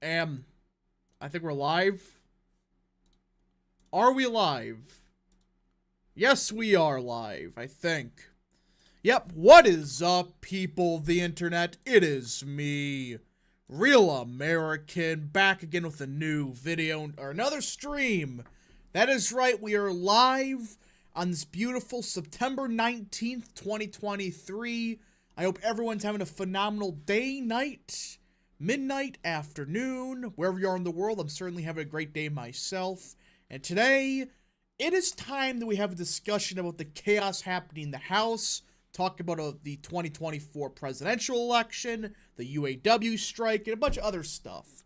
I think we're live. Are we live? Yes, we are live, I think. Yep, what is up, people of the internet? It is me, Real American, back again with a new video, or another stream. That is right, we are live on this beautiful September 19th, 2023. I hope everyone's having a phenomenal day, night, midnight, afternoon, wherever you are in the world. I'm certainly having a great day myself. And today, it is time that we have a discussion about the chaos happening in the House, talk about the 2024 presidential election, the UAW strike, and a bunch of other stuff.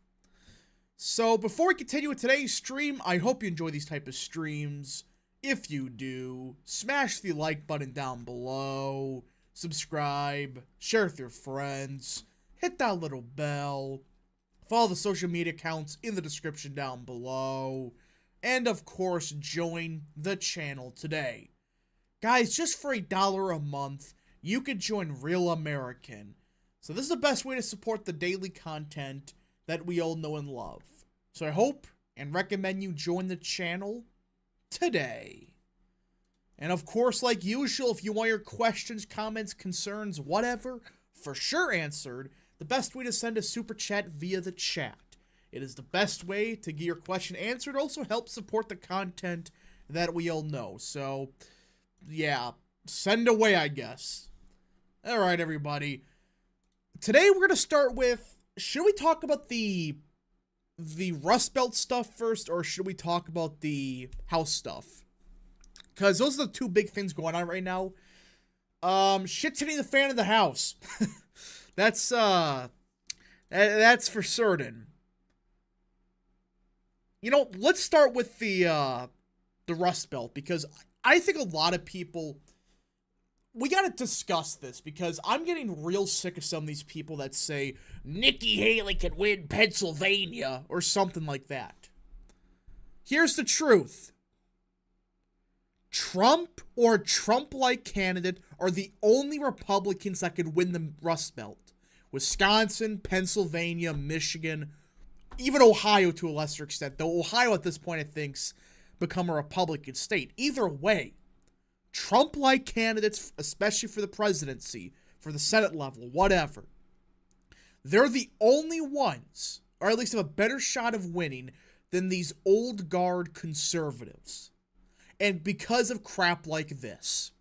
So before we continue with today's stream, I hope you enjoy these type of streams. If you do, smash the like button down below, subscribe, share with your friends, hit that little bell, follow the social media accounts in the description down below, and of course, join the channel today. Guys, just for $1 a month, you could join Real American. So this is the best way to support the daily content that we all know and love. So I hope and recommend you join the channel today. And of course, like usual, if you want your questions, comments, concerns, whatever, for sure answered, the best way to send a super chat via the chat. It is the best way to get your question answered. Also helps support the content that we all know. So, yeah, send away, I guess. Alright, everybody. Today we're going to start with, should we talk about the Rust Belt stuff first, or should we talk about the House stuff? Because those are the two big things going on right now. Shit's hitting the fan of the House. That's for certain. You know, let's start with the Rust Belt, because I think a lot of people, we gotta discuss this, because I'm getting real sick of some of these people that say Nikki Haley can win Pennsylvania or something like that. Here's the truth. Trump or a Trump-like candidate are the only Republicans that could win the Rust Belt. Wisconsin, Pennsylvania, Michigan, even Ohio to a lesser extent, though Ohio at this point I think's become a Republican state. Either way, Trump-like candidates, especially for the presidency, for the Senate level, whatever, they're the only ones, or at least have a better shot of winning than these old guard conservatives. And because of crap like this.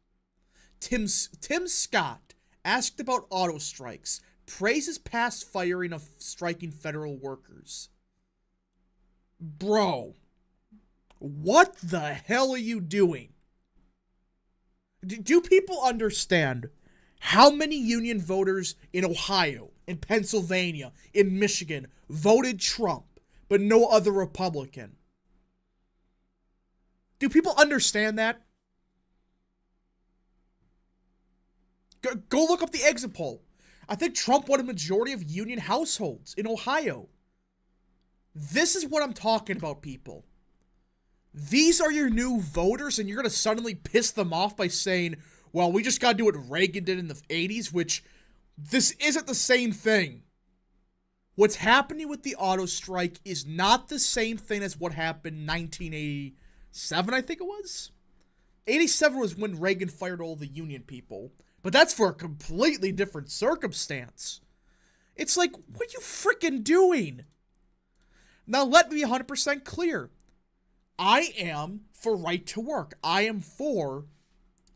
Tim Scott, asked about auto strikes, praises past firing of striking federal workers. Bro, what the hell are you doing? Do people understand how many union voters in Ohio, in Pennsylvania, in Michigan voted Trump, but no other Republican? Do people understand that? Go look up the exit poll. I think Trump won a majority of union households in Ohio. This is what I'm talking about, people. These are your new voters, and you're going to suddenly piss them off by saying, well, we just got to do what Reagan did in the 80s, which this isn't the same thing. What's happening with the auto strike is not the same thing as what happened in 1987, I think it was. 87 was when Reagan fired all the union people. But that's for a completely different circumstance. It's like, what are you freaking doing? Now, let me be 100% clear. I am for right to work. I am for,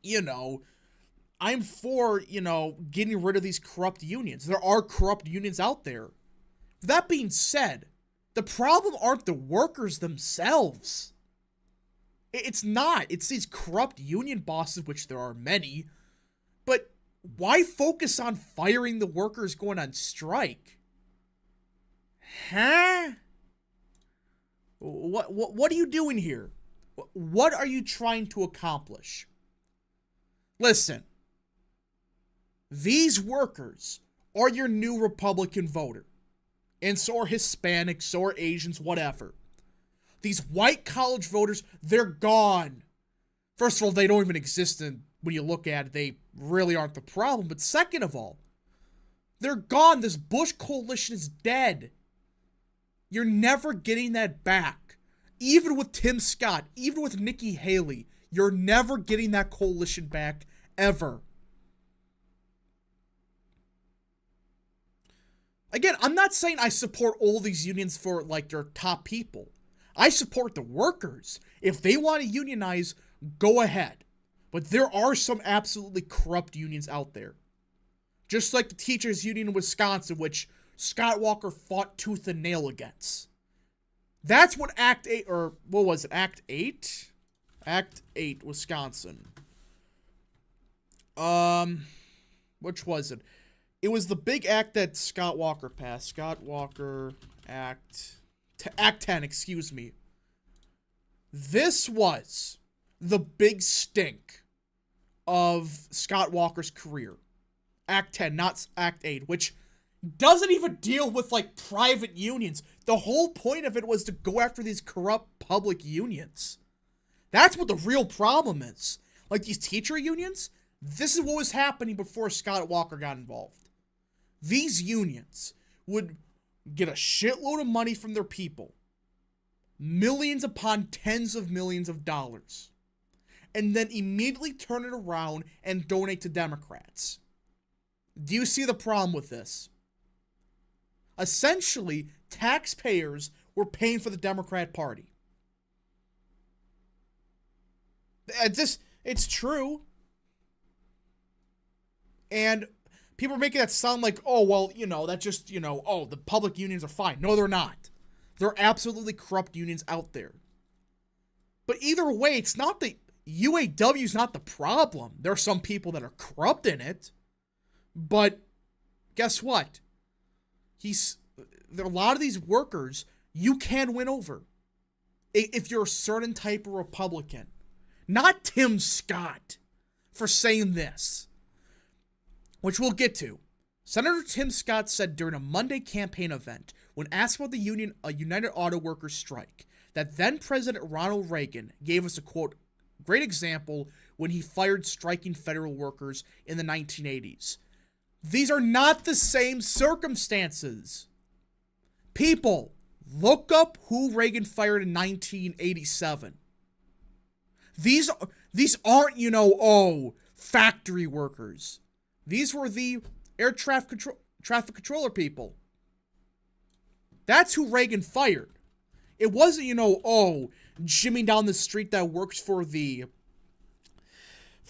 getting rid of these corrupt unions. There are corrupt unions out there. That being said, the problem aren't the workers themselves. It's not. It's these corrupt union bosses, which there are many. But why focus on firing the workers going on strike? Huh? What are you doing here? What are you trying to accomplish? Listen. These workers are your new Republican voter. And so are Hispanics, so are Asians, whatever. These white college voters, they're gone. First of all, they don't even exist in when you look at it, they really aren't the problem. But second of all, they're gone. This Bush coalition is dead. You're never getting that back. Even with Tim Scott, even with Nikki Haley, you're never getting that coalition back, ever. Again, I'm not saying I support all these unions for, like, their top people. I support the workers. If they want to unionize, go ahead. But there are some absolutely corrupt unions out there. Just like the teachers union in Wisconsin, which Scott Walker fought tooth and nail against. That's what Act 8, or what was it, Act 8? Act 8, Wisconsin. Which was it? It was the big act that Scott Walker passed. Scott Walker Act 10, excuse me. This was the big stink of Scott Walker's career. Act 10, not Act 8, which doesn't even deal with, like, private unions. The whole point of it was to go after these corrupt public unions. That's what the real problem is. Like, these teacher unions, this is what was happening before Scott Walker got involved. These unions would get a shitload of money from their people. Millions upon tens of millions of dollars. And then immediately turn it around and donate to Democrats. Do you see the problem with this? Essentially, taxpayers were paying for the Democrat Party. It's true. And people are making that sound like, oh, well, that just, oh, the public unions are fine. No, they're not. There are absolutely corrupt unions out there. But either way, it's not the UAW is not the problem. There are some people that are corrupt in it. But guess what? There are a lot of these workers you can win over if you're a certain type of Republican. Not Tim Scott for saying this, which we'll get to. Senator Tim Scott said during a Monday campaign event, when asked about the United Auto Workers strike, that then President Ronald Reagan gave us a, quote, great example when he fired striking federal workers in the 1980s. These are not the same circumstances. People, look up who Reagan fired in 1987. These aren't, factory workers. These were the air traffic controller people. That's who Reagan fired. It wasn't, Jimmy down the street that works for the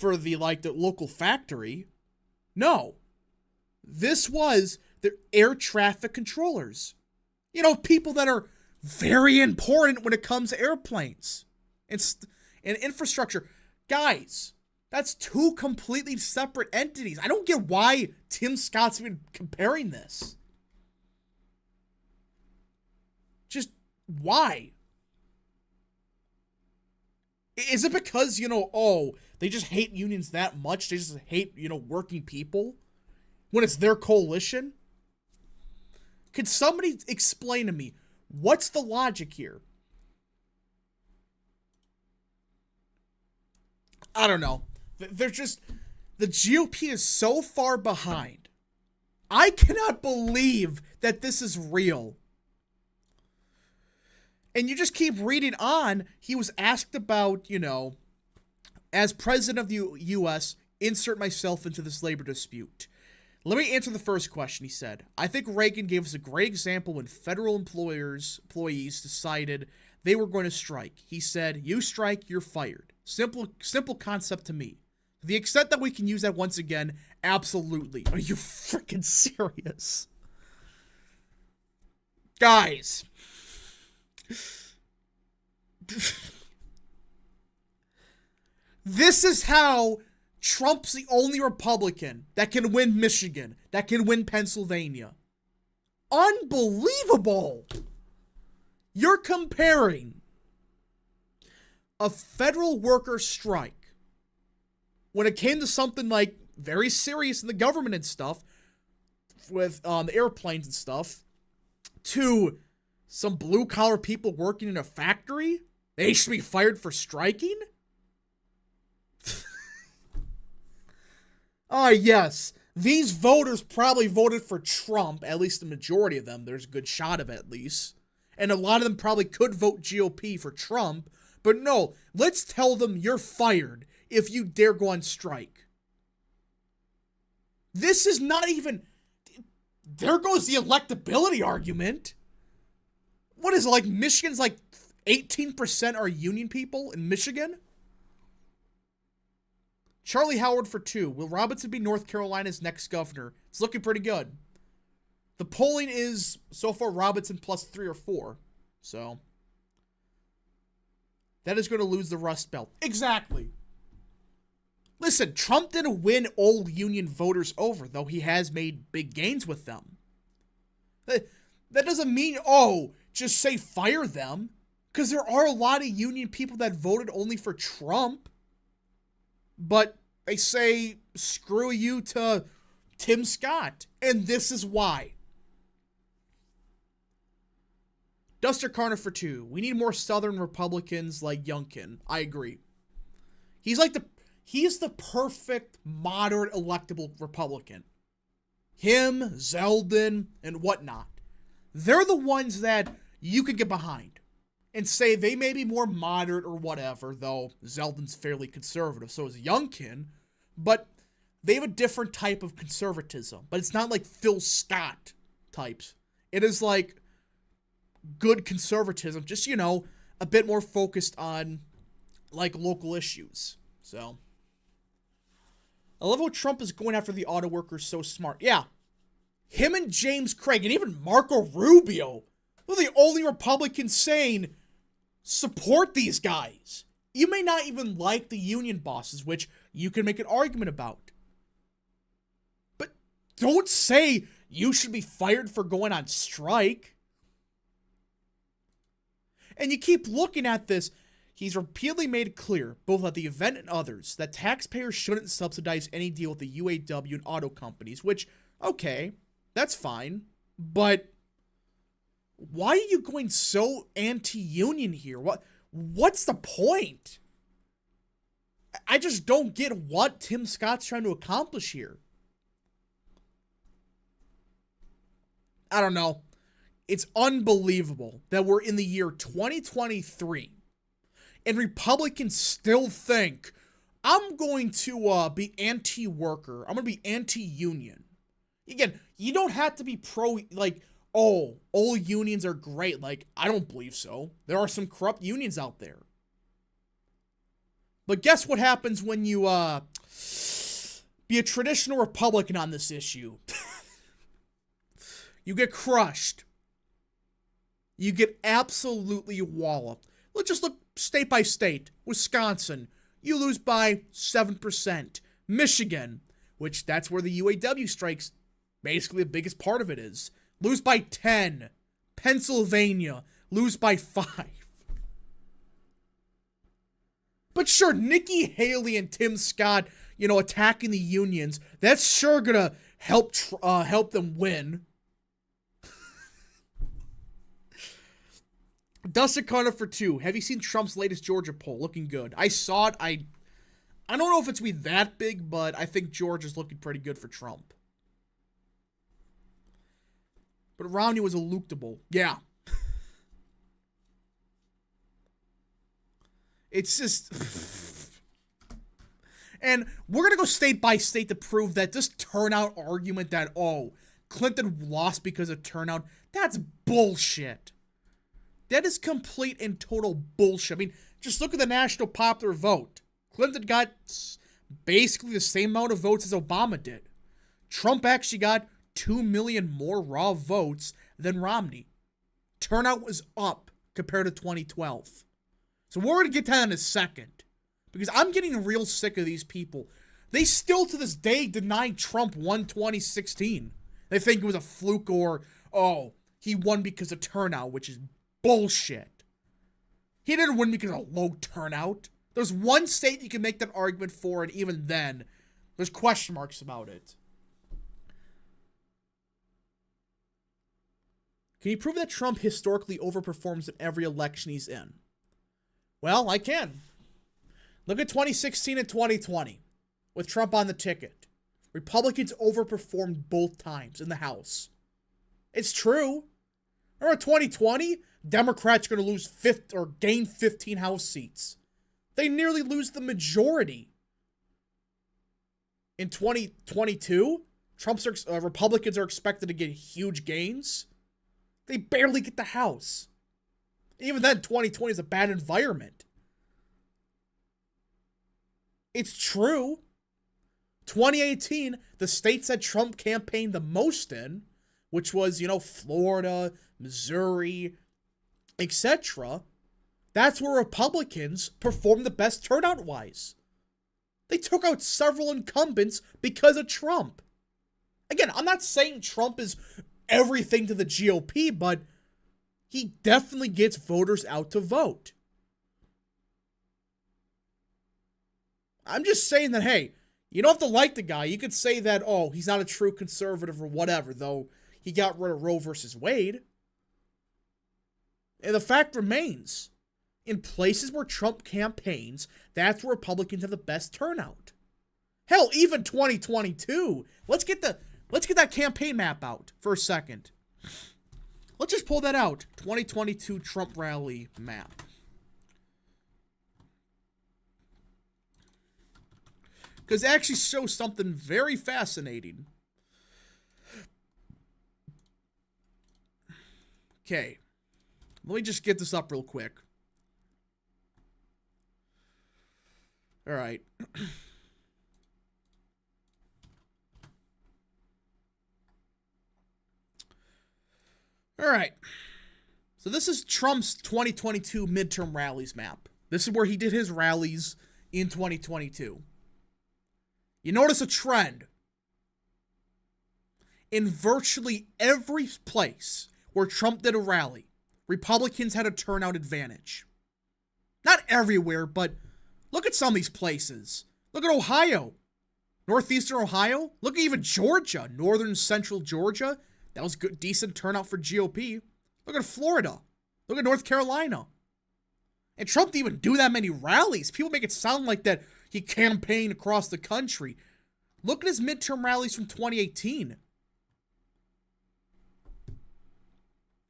local factory. No. This was the air traffic controllers. People that are very important when it comes to airplanes and infrastructure. Guys, that's two completely separate entities. I don't get why Tim Scott's even comparing this. Just why? Is it because, they just hate unions that much? They just hate, working people? When it's their coalition? Could somebody explain to me, what's the logic here? I don't know. They're just, the GOP is so far behind. I cannot believe that this is real. And you just keep reading on. He was asked about, as president of the U.S., insert myself into this labor dispute. Let me answer the first question, he said. I think Reagan gave us a great example when federal employees decided they were going to strike. He said, you strike, you're fired. Simple concept to me. To the extent that we can use that once again, absolutely. Are you freaking serious? Guys. This is how Trump's the only Republican that can win Michigan, that can win Pennsylvania. Unbelievable! You're comparing a federal worker strike when it came to something like very serious in the government and stuff, with the airplanes and stuff, to some blue-collar people working in a factory? They should be fired for striking? Yes. These voters probably voted for Trump, at least the majority of them. There's a good shot of it, at least. and a lot of them probably could vote GOP for Trump, but no, let's tell them you're fired if you dare go on strike. This is not even... There goes the electability argument. What is it, like Michigan's like 18% are union people in Michigan? Charlie Howard for 2. Will Robinson be North Carolina's next governor? It's looking pretty good. The polling is, so far, Robinson plus 3 or 4. So, that is going to lose the Rust Belt. Exactly. Listen, Trump didn't win old union voters over, though he has made big gains with them. That doesn't mean, just say fire them. Because there are a lot of union people that voted only for Trump. But they say, screw you to Tim Scott. And this is why. Duster Carter for 2. We need more Southern Republicans like Youngkin. I agree. He's the perfect moderate electable Republican. Him, Zeldin, and whatnot. They're the ones that you could get behind and say they may be more moderate or whatever, though Zeldin's fairly conservative, so is Youngkin, but they have a different type of conservatism. But it's not like Phil Scott types. It is like good conservatism, just, a bit more focused on, like, local issues. So, I love how Trump is going after the auto workers so smart. Yeah, him and James Craig, and even Marco Rubio, they're the only Republicans saying, support these guys. You may not even like the union bosses, which you can make an argument about. But don't say you should be fired for going on strike. And you keep looking at this. He's repeatedly made it clear, both at the event and others, that taxpayers shouldn't subsidize any deal with the UAW and auto companies, which, okay, that's fine. But why are you going so anti-union here? What's the point? I just don't get what Tim Scott's trying to accomplish here. I don't know. It's unbelievable that we're in the year 2023 and Republicans still think, I'm going to be anti-worker. I'm going to be anti-union. Again, you don't have to be all unions are great. I don't believe so. There are some corrupt unions out there. But guess what happens when you be a traditional Republican on this issue? You get crushed. You get absolutely walloped. Let's just look state by state. Wisconsin, you lose by 7%. Michigan, which that's where the UAW strikes, basically the biggest part of it is, lose by 10. Pennsylvania, lose by 5. But sure, Nikki Haley and Tim Scott, attacking the unions, that's sure gonna help them win. Dustin Carter for 2. Have you seen Trump's latest Georgia poll? Looking good. I saw it. I don't know if it's going to be that big, but I think Georgia's looking pretty good for Trump. But Romney was electable. Yeah. It's just... And we're going to go state by state to prove that this turnout argument that, Clinton lost because of turnout, that's bullshit. That is complete and total bullshit. I mean, just look at the national popular vote. Clinton got basically the same amount of votes as Obama did. Trump actually got 2 million more raw votes than Romney. Turnout was up compared to 2012. So we're going to get to that in a second. Because I'm getting real sick of these people. They still to this day deny Trump won 2016. They think it was a fluke or, he won because of turnout, which is bullshit. He didn't win because of low turnout. There's one state you can make that argument for, and even then, there's question marks about it. Can you prove that Trump historically overperforms in every election he's in? Well, I can. Look at 2016 and 2020, with Trump on the ticket. Republicans overperformed both times in the House. It's true. Remember 2020? Democrats are going to lose gain 15 House seats. They nearly lose the majority. In 2022, Republicans are expected to get huge gains. They barely get the House. Even then, 2020 is a bad environment. It's true. 2018, the states that Trump campaigned the most in, which was, Florida, Missouri, etc., that's where Republicans performed the best turnout-wise. They took out several incumbents because of Trump. Again, I'm not saying Trump is everything to the GOP, but he definitely gets voters out to vote. I'm just saying that, hey, you don't have to like the guy. You could say that, oh, he's not a true conservative or whatever, though he got rid of Roe versus Wade. And the fact remains, in places where Trump campaigns, that's where Republicans have the best turnout. Hell, even 2022. Let's get that campaign map out for a second. Let's just pull that out. 2022 Trump rally map. Because it actually shows something very fascinating. Okay. Let me just get this up real quick. All right. All right. So this is Trump's 2022 midterm rallies map. This is where he did his rallies in 2022. You notice a trend. In virtually every place where Trump did a rally, Republicans had a turnout advantage. Not everywhere, but look at some of these places. Look at Ohio. Northeastern Ohio. Look at even Georgia. Northern Central Georgia. That was good, decent turnout for GOP. Look at Florida. Look at North Carolina. And Trump didn't even do that many rallies. People make it sound like that he campaigned across the country. Look at his midterm rallies from 2018.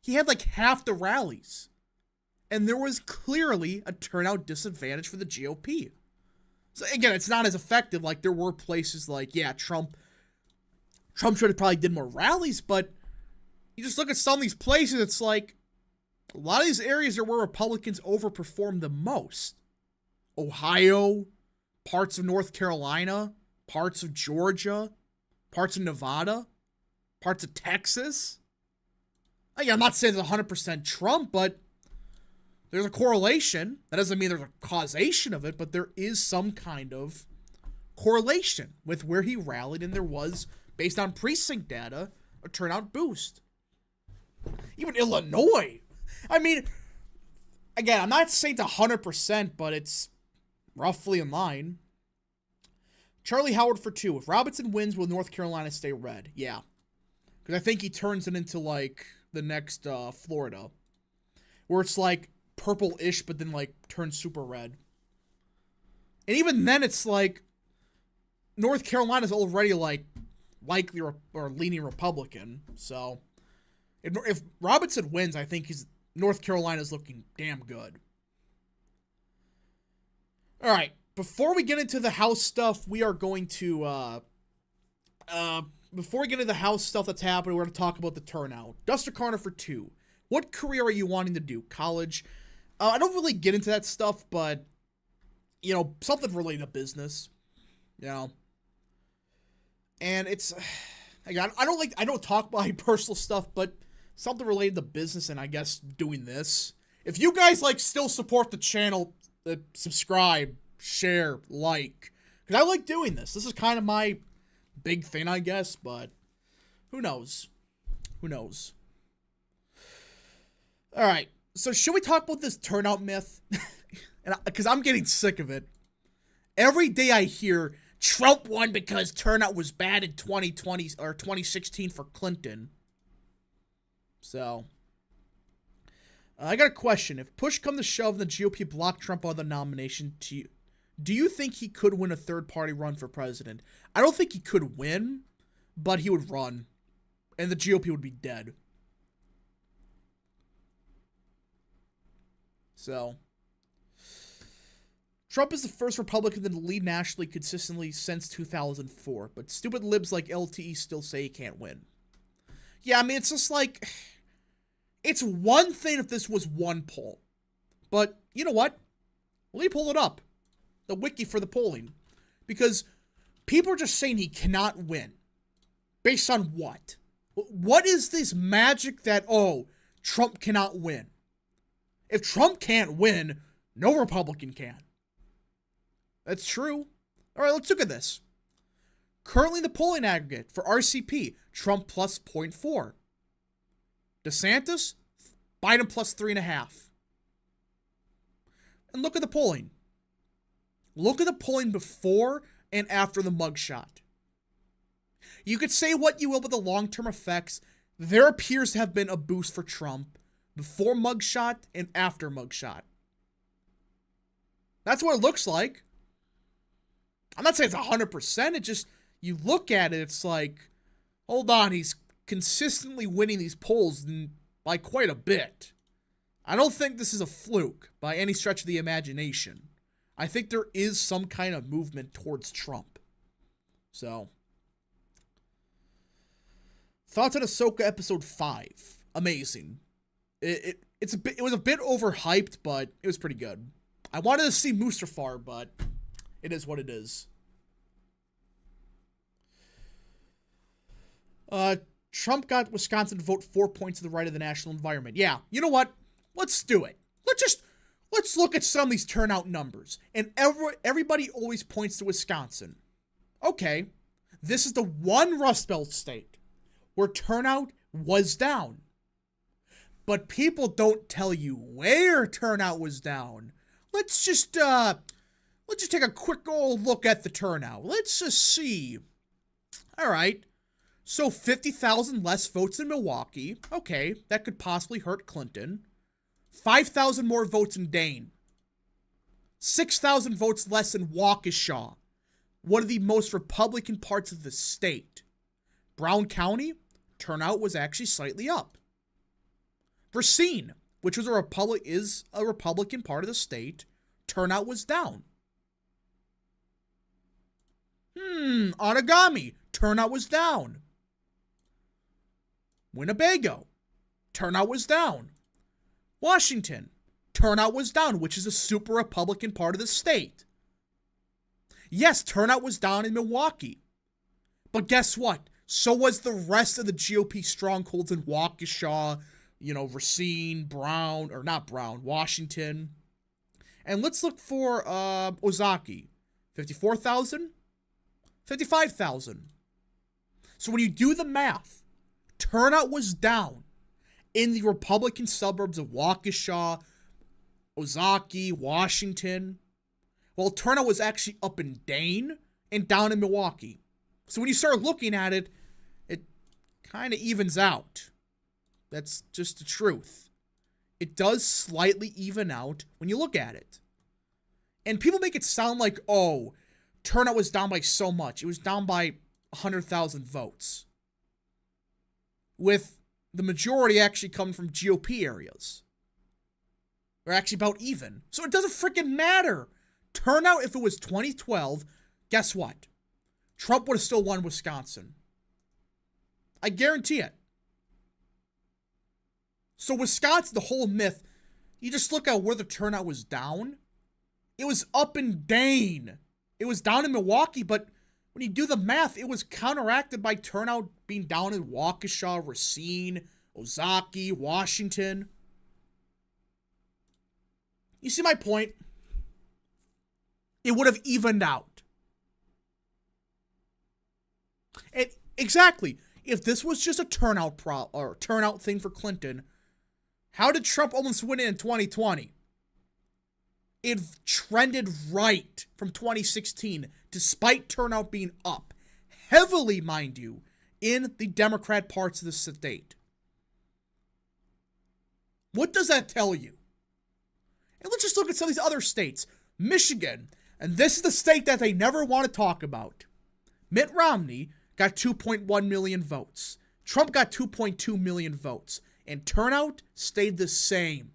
He had like half the rallies. And there was clearly a turnout disadvantage for the GOP. So again, it's not as effective. Like there were places like, yeah, Trump should have probably did more rallies, but you just look at some of these places, it's like a lot of these areas are where Republicans overperform the most. Ohio, parts of North Carolina, parts of Georgia, parts of Nevada, parts of Texas. Again, I'm not saying it's 100% Trump, but there's a correlation. That doesn't mean there's a causation of it, but there is some kind of correlation with where he rallied, and there was, based on precinct data, a turnout boost. Even Illinois. I mean, again, I'm not saying it's 100%, but it's roughly in line. Charlie Howard for 2. If Robinson wins, will North Carolina stay red? Yeah. Because I think he turns it into, like, the next Florida. Where it's, like, purple-ish, but then, like, turns super red. And even then, it's, like, North Carolina's already, like, likely or leaning Republican. So, if Robinson wins, I think North Carolina's looking damn good. All right. Before we get into the House stuff, we are going to, before we get into the House stuff that's happening, we're going to talk about the turnout. Duster Carter for 2. What career are you wanting to do? College? I don't really get into that stuff, but, something related to business, And it's, again, I don't talk about my personal stuff, but something related to business and I guess doing this. If you guys, still support the channel, subscribe, share, like, because I like doing this. This is kind of my big thing, I guess, but who knows? Who knows? All right, so should we talk about this turnout myth? Because I'm getting sick of it. Every day I hear Trump won because turnout was bad in 2020 or 2016 for Clinton. So, I got a question. If push come to shove and the GOP blocked Trump on the nomination, do you think he could win a third-party run for president? I don't think he could win, but he would run, and the GOP would be dead. So, Trump is the first Republican to lead nationally consistently since 2004, but stupid libs like LTE still say he can't win. Yeah, I mean, it's just like, it's one thing if this was one poll, but you know what? Let me pull it up, the wiki for the polling, because people are just saying he cannot win. Based on what? What is this magic that, oh, Trump cannot win? If Trump can't win, no Republican can. That's true. All right, let's look at this. Currently, the polling aggregate for RCP, Trump plus 0.4. DeSantis, Biden plus 3.5. And look at the polling. Look at the polling before and after the mugshot. You could say what you will about the long-term effects. There appears to have been a boost for Trump before mugshot and after mugshot. That's what it looks like. I'm not saying it's 100%. It just, you look at it, it's like, hold on, he's consistently winning these polls by quite a bit. I don't think this is a fluke by any stretch of the imagination. I think there is some kind of movement towards Trump. So, thoughts on Ahsoka episode 5. Amazing. It was a bit overhyped, but it was pretty good. I wanted to see Mustafar, but it is what it is. Trump got Wisconsin to vote 4 points to the right of the national environment. Yeah, you know what? Let's do it. Let's look at some of these turnout numbers. And everybody always points to Wisconsin. Okay, this is the one Rust Belt state where turnout was down. But people don't tell you where turnout was down. Let's just take a quick old look at the turnout. Let's just see. All right. So 50,000 less votes in Milwaukee. Okay, that could possibly hurt Clinton. 5,000 more votes in Dane. 6,000 votes less in Waukesha, one of the most Republican parts of the state. Brown County, turnout was actually slightly up. Racine, which was is a Republican part of the state, turnout was down. Onagami, turnout was down. Winnebago, turnout was down. Washington, turnout was down, which is a super Republican part of the state. Yes, turnout was down in Milwaukee. But guess what? So was the rest of the GOP strongholds in Waukesha, Racine, Washington. And let's look for Ozaki. 54,000? 55,000. So when you do the math, turnout was down in the Republican suburbs of Waukesha, Ozaki, Washington. Well, turnout was actually up in Dane and down in Milwaukee. So when you start looking at it, it kind of evens out. That's just the truth. It does slightly even out when you look at it. And people make it sound like, oh, turnout was down by so much. It was down by 100,000 votes. With the majority actually coming from GOP areas. They're actually about even. So it doesn't freaking matter. Turnout, if it was 2012, guess what? Trump would have still won Wisconsin. I guarantee it. So Wisconsin, the whole myth, you just look at where the turnout was down. It was up in Dane. It was down in Milwaukee, but when you do the math, it was counteracted by turnout being down in Waukesha, Racine, Ozaki, Washington. You see my point? It would have evened out. And exactly, if this was just a turnout thing for Clinton, how did Trump almost win it in 2020? It trended right from 2016, despite turnout being up, heavily, mind you, in the Democrat parts of the state. What does that tell you? And let's just look at some of these other states. Michigan, and this is the state that they never want to talk about. Mitt Romney got 2.1 million votes. Trump got 2.2 million votes. And turnout stayed the same.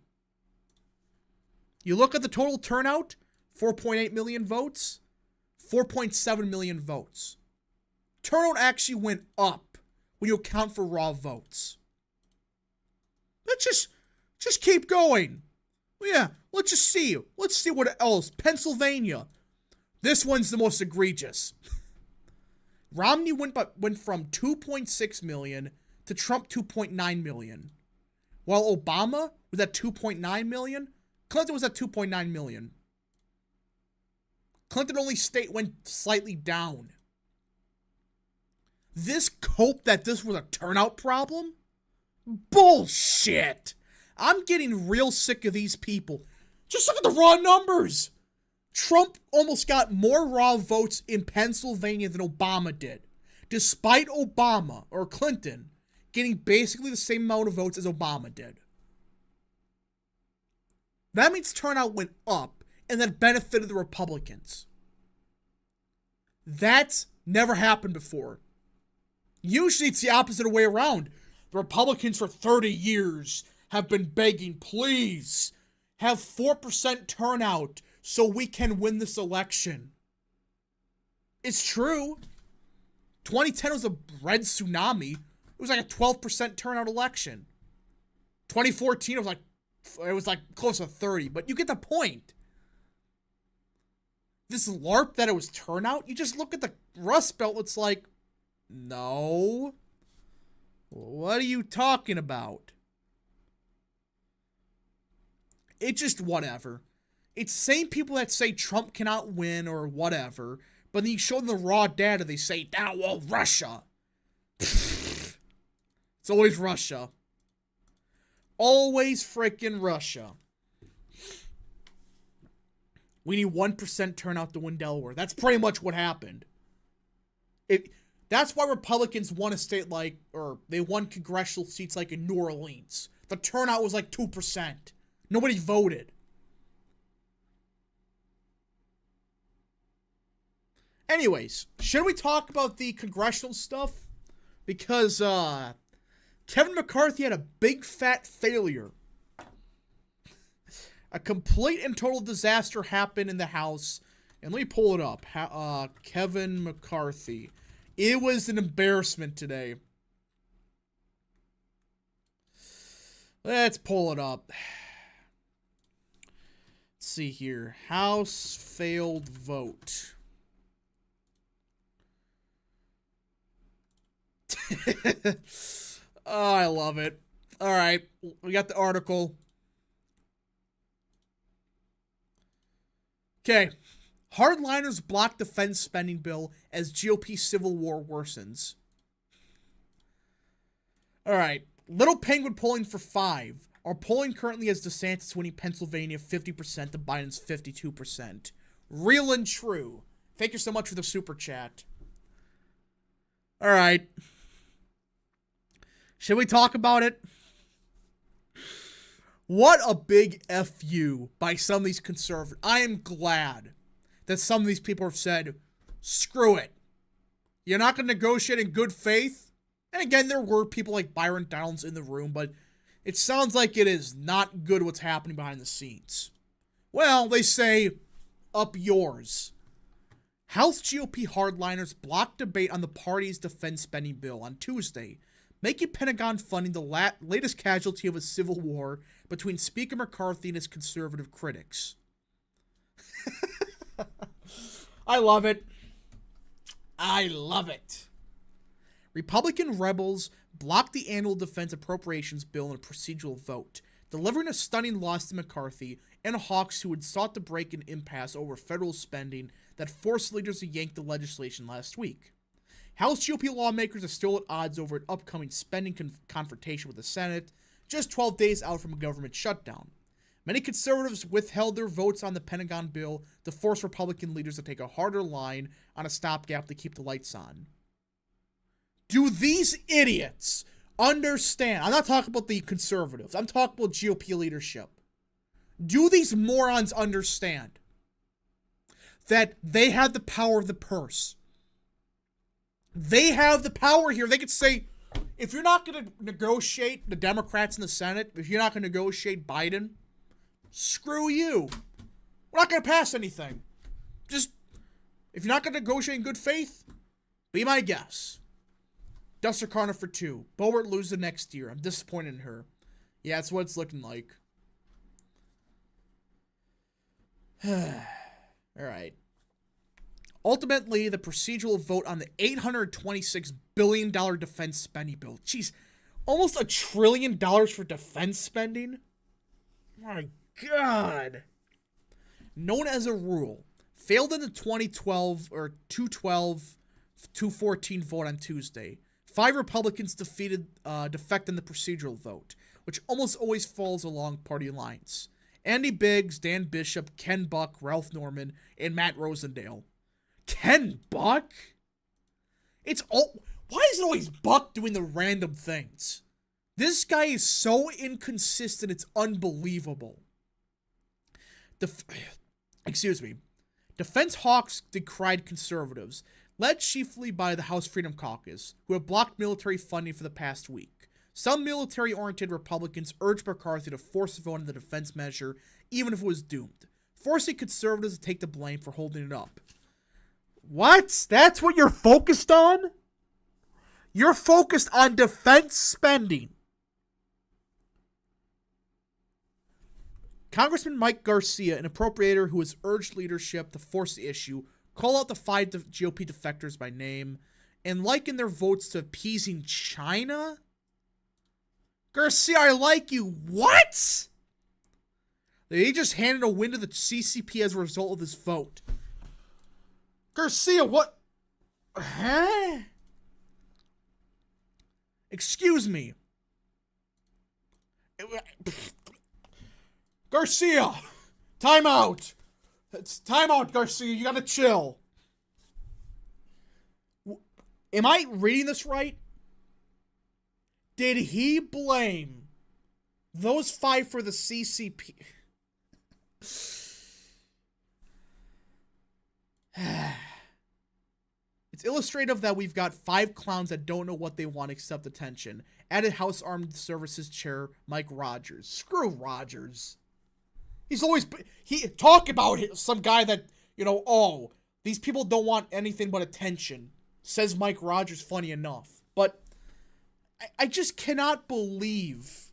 You look at the total turnout, 4.8 million votes, 4.7 million votes. Turnout actually went up when you account for raw votes. Let's just keep going. Yeah, let's just see. Let's see what else. Pennsylvania. This one's the most egregious. Romney went from 2.6 million to Trump 2.9 million. While Obama was at 2.9 million, Clinton was at 2.9 million. Clinton only went slightly down. This cope that this was a turnout problem? Bullshit! I'm getting real sick of these people. Just look at the raw numbers! Trump almost got more raw votes in Pennsylvania than Obama did. Despite Obama, or Clinton, getting basically the same amount of votes as Obama did. That means turnout went up, and that benefited the Republicans. That's never happened before. Usually it's the opposite way around. The Republicans for 30 years have been begging, please, have 4% turnout so we can win this election. It's true. 2010 was a red tsunami. It was like a 12% turnout election. 2014 it was like close to 30, but you get the point. This LARP that it was turnout, you just look at the Rust Belt, it's like, no. What are you talking about? It's just whatever. It's the same people that say Trump cannot win or whatever, but then you show them the raw data, they say, well, Russia. It's always Russia. Always freaking Russia. We need 1% turnout to win Delaware. That's pretty much what happened. That's why Republicans won a state or they won congressional seats like in New Orleans. The turnout was like 2%. Nobody voted. Anyways, should we talk about the congressional stuff? Because Kevin McCarthy had a big fat failure. A complete and total disaster happened in the House. And let me pull it up. Kevin McCarthy. It was an embarrassment today. Let's pull it up. Let's see here. House failed vote. Oh, I love it. All right. We got the article. Okay. Hardliners block defense spending bill as GOP civil war worsens. All right. Little Penguin polling for 5. Our polling currently has DeSantis winning Pennsylvania 50% to Biden's 52%. Real and true. Thank you so much for the super chat. All right. Should we talk about it? What a big FU by some of these conservatives. I am glad that some of these people have said, screw it. You're not going to negotiate in good faith? And again, there were people like Byron Donalds in the room, but it sounds like it is not good what's happening behind the scenes. Well, they say, up yours. House GOP hardliners blocked debate on the party's defense spending bill on Tuesday, making Pentagon funding the latest casualty of a civil war between Speaker McCarthy and his conservative critics. I love it. I love it. Republican rebels blocked the annual defense appropriations bill in a procedural vote, delivering a stunning loss to McCarthy and hawks who had sought to break an impasse over federal spending that forced leaders to yank the legislation last week. House GOP lawmakers are still at odds over an upcoming spending confrontation with the Senate, just 12 days out from a government shutdown. Many conservatives withheld their votes on the Pentagon bill to force Republican leaders to take a harder line on a stopgap to keep the lights on. Do these idiots understand? I'm not talking about the conservatives. I'm talking about GOP leadership. Do these morons understand that they have the power of the purse? They have the power here. They could say, if you're not going to negotiate the Democrats in the Senate, if you're not going to negotiate Biden, Screw you. We're not going to pass anything. Just, if you're not going to negotiate in good faith, be my guest. Duster Carter for 2. Boebert loses the next year. I'm disappointed in her. Yeah, that's what it's looking like. Alright. Ultimately, the procedural vote on the $826 billion defense spending bill. Jeez, almost $1 trillion for defense spending? My God. Known as a rule, failed in the 2012 or 214 vote on Tuesday. 5 Republicans defected in the procedural vote, which almost always falls along party lines. Andy Biggs, Dan Bishop, Ken Buck, Ralph Norman, and Matt Rosendale. Ken Buck? Why is it always Buck doing the random things? This guy is so inconsistent, it's unbelievable. Excuse me. Defense hawks decried conservatives, led chiefly by the House Freedom Caucus, who have blocked military funding for the past week. Some military-oriented Republicans urged McCarthy to force a vote on the defense measure, even if it was doomed, forcing conservatives to take the blame for holding it up. What? That's what you're focused on? You're focused on defense spending. Congressman Mike Garcia, an appropriator who has urged leadership to force the issue, call out the 5 GOP defectors by name, and liken their votes to appeasing China? Garcia, I like you. What? They just handed a win to the CCP as a result of this vote. Garcia, what? Huh? Excuse me. Garcia, time out. It's time out, Garcia. You gotta chill. Am I reading this right? Did he blame those 5 for the CCP? It's illustrative that we've got 5 clowns that don't know what they want except attention. Added House Armed Services Chair Mike Rogers. Screw Rogers. He's always... talk about some guy that, oh, these people don't want anything but attention. Says Mike Rogers, funny enough. But I just cannot believe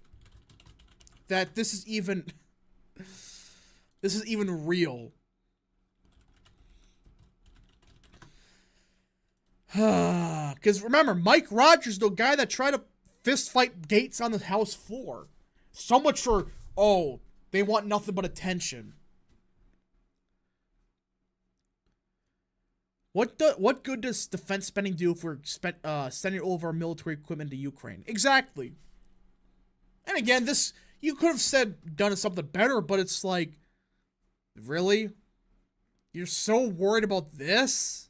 that this is even... this is even real. Because remember, Mike Rogers, the guy that tried to fist fight Gates on the House floor. So much for, oh, they want nothing but attention. What good does defense spending do if we're sending all of our military equipment to Ukraine? Exactly. And again, you could have done something better, but it's like, really? You're so worried about this?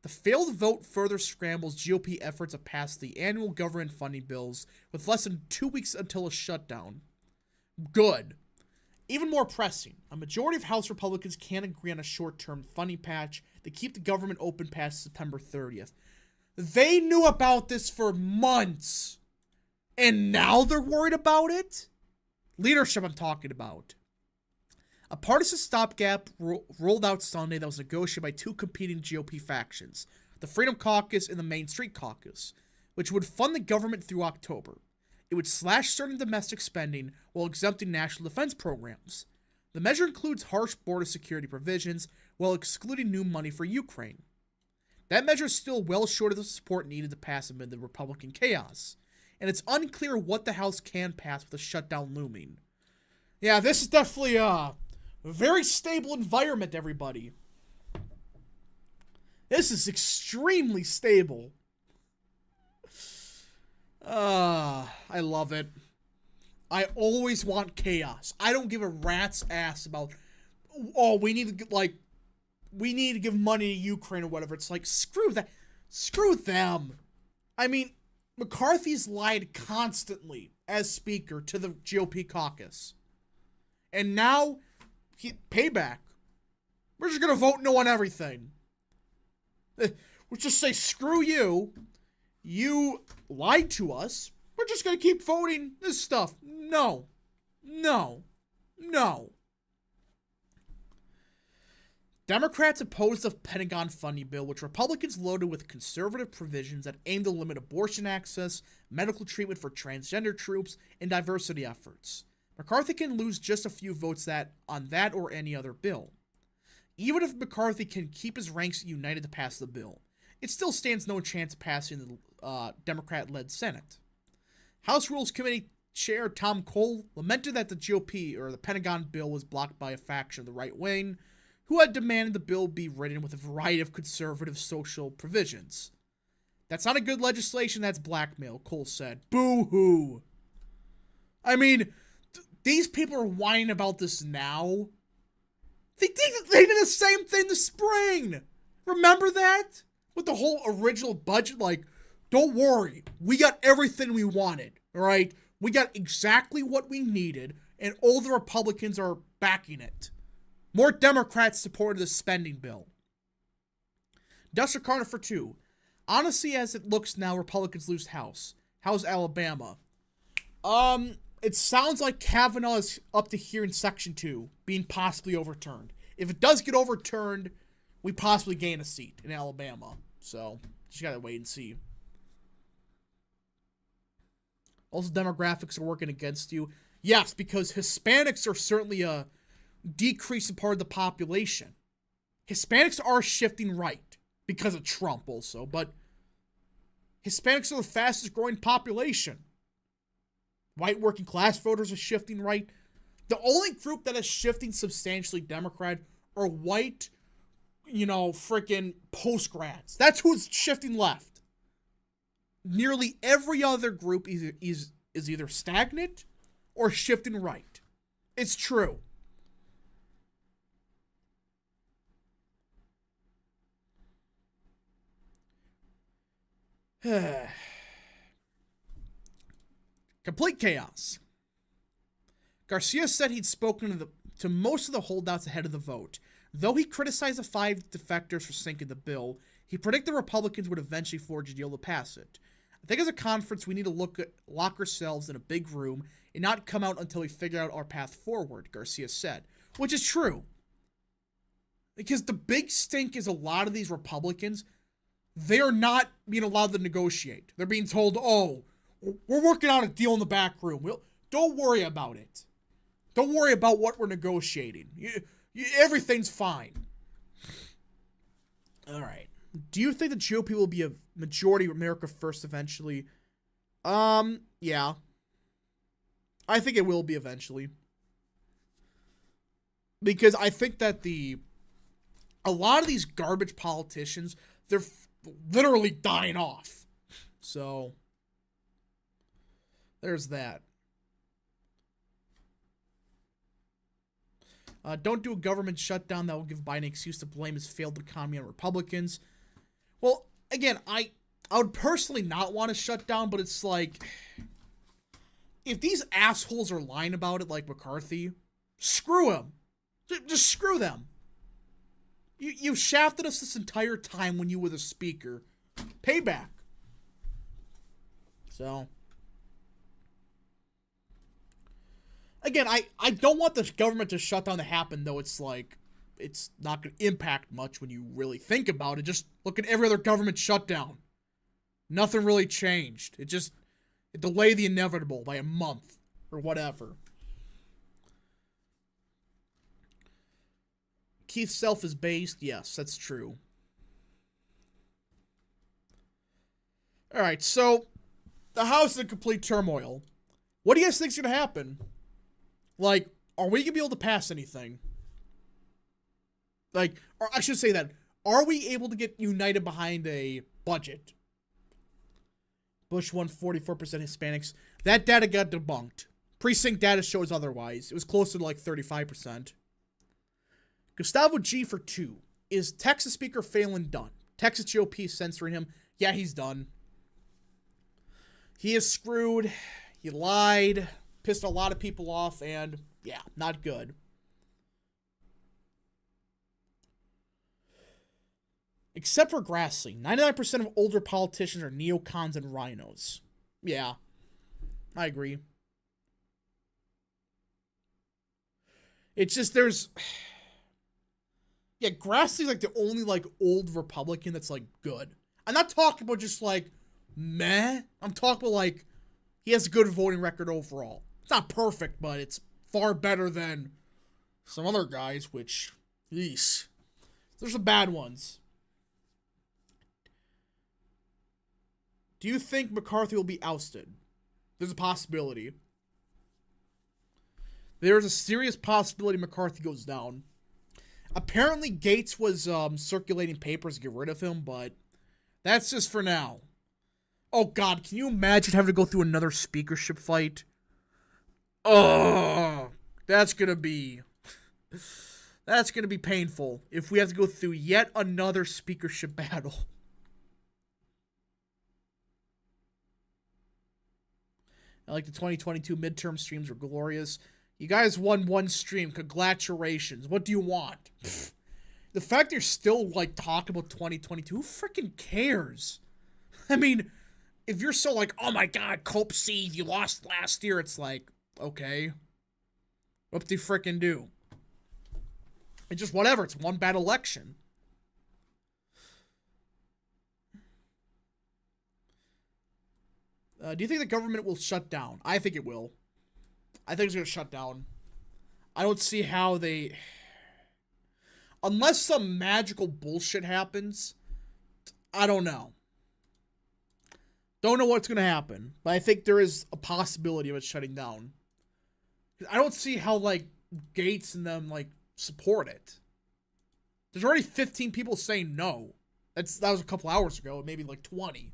The failed vote further scrambles GOP efforts to pass the annual government funding bills with less than 2 weeks until a shutdown. Good. Even more pressing, a majority of House Republicans can't agree on a short-term funding patch to keep the government open past September 30th. They knew about this for months, and now they're worried about it? Leadership I'm talking about. A partisan stopgap rolled out Sunday that was negotiated by 2 competing GOP factions, the Freedom Caucus and the Main Street Caucus, which would fund the government through October. It would slash certain domestic spending while exempting national defense programs. The measure includes harsh border security provisions while excluding new money for Ukraine. That measure is still well short of the support needed to pass amid the Republican chaos, and it's unclear what the House can pass with a shutdown looming. Yeah, this is definitely a very stable environment, everybody. This is extremely stable. I love it. I always want chaos. I don't give a rat's ass about, oh, we need to give money to Ukraine or whatever. It's like, screw that. Screw them. I mean, McCarthy's lied constantly as Speaker to the GOP caucus. And now, payback. We're just going to vote no on everything. We'll just say, screw you. You lied to us. We're just going to keep voting this stuff. No. No. No. Democrats opposed the Pentagon funding bill, which Republicans loaded with conservative provisions that aim to limit abortion access, medical treatment for transgender troops, and diversity efforts. McCarthy can lose just a few votes on that or any other bill. Even if McCarthy can keep his ranks united to pass the bill, it still stands no chance of passing the Democrat-led Senate. House Rules Committee Chair Tom Cole lamented that the GOP, or the Pentagon bill, was blocked by a faction of the right wing, who had demanded the bill be written with a variety of conservative social provisions. That's not a good legislation, that's blackmail, Cole said. Boo-hoo. I mean, these people are whining about this now. They did the same thing this spring. Remember that? With the whole original budget, like, don't worry, we got everything we wanted, all right? We got exactly what we needed, and all the Republicans are backing it. More Democrats supported the spending bill. Duster Carter for 2. Honestly, as it looks now, Republicans lose House. How's Alabama? It sounds like Kavanaugh is up to here in Section 2, being possibly overturned. If it does get overturned, we possibly gain a seat in Alabama. So, just gotta wait and see. Also, demographics are working against you. Yes, because Hispanics are certainly a decreasing part of the population. Hispanics are shifting right because of Trump also, but Hispanics are the fastest growing population. White working class voters are shifting right. The only group that is shifting substantially Democrat are white, freaking post-grads. That's who's shifting left. Nearly every other group is either stagnant or shifting right. It's true. Complete chaos. Garcia said he'd spoken to most of the holdouts ahead of the vote. Though he criticized the 5 defectors for sinking the bill, he predicted Republicans would eventually forge a deal to pass it. I think as a conference, we need to lock ourselves in a big room and not come out until we figure out our path forward, Garcia said. Which is true. Because the big stink is a lot of these Republicans, they are not being allowed to negotiate. They're being told, oh, we're working on a deal in the back room. Don't worry about it. Don't worry about what we're negotiating. Everything's fine. All right. Do you think the GOP will be a majority of America First eventually? Yeah. I think it will be eventually. Because I think that a lot of these garbage politicians, they're literally dying off. So, there's that. Don't do a government shutdown that will give Biden an excuse to blame his failed economy on Republicans. Well, again, I would personally not want to shut down, but it's like, if these assholes are lying about it like McCarthy, screw them. Just screw them. You shafted us this entire time when you were the speaker. Payback. So, again, I don't want the government to shut down to happen, though it's like, it's not going to impact much when you really think about it. Just look at every other government shutdown. Nothing really changed. It delayed the inevitable by a month or whatever. Keith's self is based. Yes, that's true. Alright, so the House is in complete turmoil. What do you guys think's going to happen? Like, are we going to be able to pass anything? Like, or I should say that, are we able to get united behind a budget? Bush won 44% Hispanics. That data got debunked. Precinct data shows otherwise. It was closer to like 35%. Gustavo G for 2. Is Texas Speaker Phelan done? Texas GOP censoring him. Yeah, he's done. He is screwed. He lied. Pissed a lot of people off. And, yeah, not good. Except for Grassley. 99% of older politicians are neocons and rhinos. Yeah, I agree. It's just there's... Yeah, Grassley's like the only like old Republican that's like good. I'm not talking about just like meh. I'm talking about like he has a good voting record overall. It's not perfect, but it's far better than some other guys, which, yeesh. There's some bad ones. Do you think McCarthy will be ousted? There's a possibility. There's a serious possibility McCarthy goes down. Apparently, Gates was circulating papers to get rid of him, but that's just for now. Oh, God, can you imagine having to go through another speakership fight? Oh, that's going to be... That's going to be painful if we have to go through yet another speakership battle. I like the 2022 midterm streams were glorious. You guys won one stream. Congratulations. What do you want? The fact they're still, like, talking about 2022, who freaking cares? I mean, if you're so like, oh my god, Cope Seed, you lost last year, it's like, okay. What do you freaking do? It's just whatever. It's one bad election. Do you think the government will shut down? I think it will. I think it's going to shut down. I don't see how they... Unless some magical bullshit happens, I don't know. Don't know what's going to happen, but I think there is a possibility of it shutting down. I don't see how, like, Gates and them, like, support it. There's already 15 people saying no. That was a couple hours ago, maybe like 20.